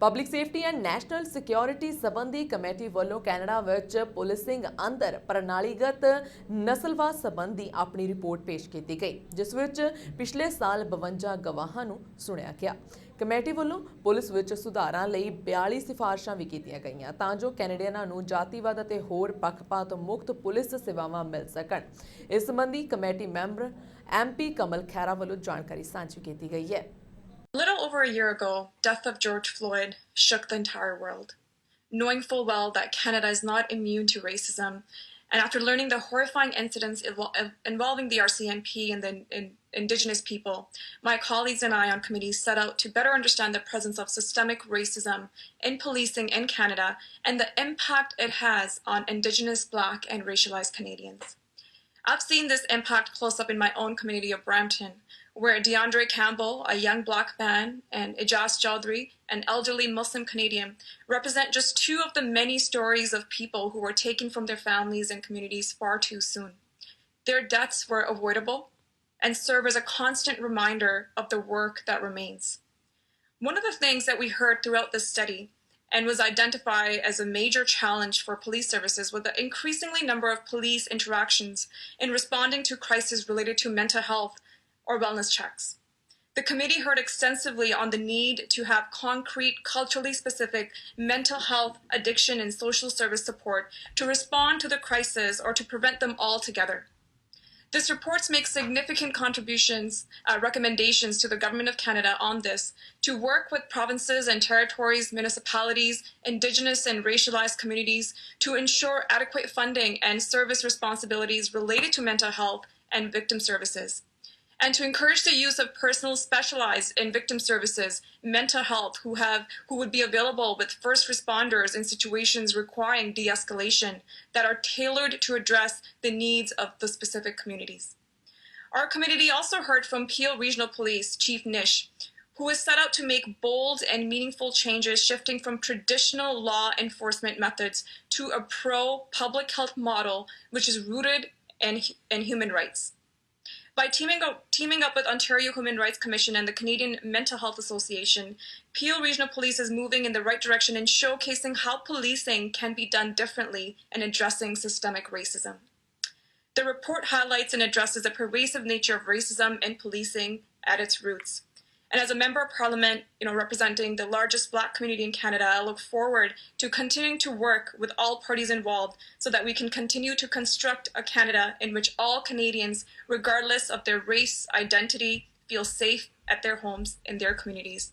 Public safety and national security ਸੰਬੰਧੀ committee ਵੱਲੋਂ Canada ਵਿੱਚ ਪੁਲਿਸਿੰਗ ਅੰਦਰ ਪ੍ਰਣਾਲੀਗਤ ਨਸਲਵਾਦ ਸੰਬੰਧੀ ਆਪਣੀ ਰਿਪੋਰਟ ਪੇਸ਼ ਕੀਤੀ ਗਈ, ਜਿਸ ਵਿੱਚ ਪਿਛਲੇ ਸਾਲ 52 ਗਵਾਹਾਂ ਨੂੰ ਸੁਣਿਆ ਗਿਆ। ਕਮੇਟੀ ਵੱਲੋਂ ਪੁਲਿਸ ਵਿੱਚ ਸੁਧਾਰਾਂ ਲਈ 42 ਸਿਫਾਰਸ਼ਾਂ ਵੀ ਕੀਤੀਆਂ ਗਈਆਂ ਤਾਂ ਜੋ ਕੈਨੇਡੀਅਨਾਂ ਨੂੰ ਜਾਤੀਵਾਦ ਅਤੇ ਹੋਰ ਪੱਖਪਾਤ ਮੁਕਤ ਪੁਲਿਸ ਸੇਵਾਵਾਂ ਮਿਲ ਸਕਣ। ਇਸ ਸੰਬੰਧੀ ਕਮੇਟੀ ਮੈਂਬਰ MP ਕਮਲ ਖੈਰਾ ਵੱਲੋਂ ਜਾਣਕਾਰੀ ਸਾਂਝੀ ਕੀਤੀ ਗਈ ਹੈ। A little over a year ago, death of George Floyd shook the entire world. Knowing full well that Canada is not immune to racism, and after learning the horrifying incidents involving the RCMP and the Indigenous people, my colleagues and I on committee set out to better understand the presence of systemic racism in policing in Canada and the impact it has on Indigenous, Black and racialized Canadians. I've seen this impact close up in my own community of Brampton, where DeAndre Campbell, a young Black man, and Ijaz Chaudhry, an elderly Muslim Canadian, represent just two of the many stories of people who were taken from their families and communities far too soon. Their deaths were avoidable and serve as a constant reminder of the work that remains. One of the things that we heard throughout this study and was identified as a major challenge for police services was the increasingly number of police interactions in responding to crises related to mental health or wellness checks. The committee heard extensively on the need to have concrete, culturally specific mental health, addiction, and social service support to respond to the crisis or to prevent them altogether. This report makes significant recommendations to the Government of Canada on this to work with provinces and territories, municipalities, Indigenous and racialized communities to ensure adequate funding and service responsibilities related to mental health and victim services, and to encourage the use of personnel specialized in victim services, mental health, who would be available with first responders in situations requiring de-escalation that are tailored to address the needs of the specific communities. Our committee also heard from Peel Regional Police Chief Nish, who has set out to make bold and meaningful changes shifting from traditional law enforcement methods to a pro-public health model which is rooted in human rights. By teaming up with Ontario Human Rights Commission and the Canadian Mental Health Association, Peel Regional Police is moving in the right direction in showcasing how policing can be done differently in addressing systemic racism. The report highlights and addresses the pervasive nature of racism in policing at its roots. And as a member of Parliament, representing the largest Black community in Canada, I look forward to continuing to work with all parties involved so that we can continue to construct a Canada in which all Canadians, regardless of their race, identity, feel safe at their homes, in their communities,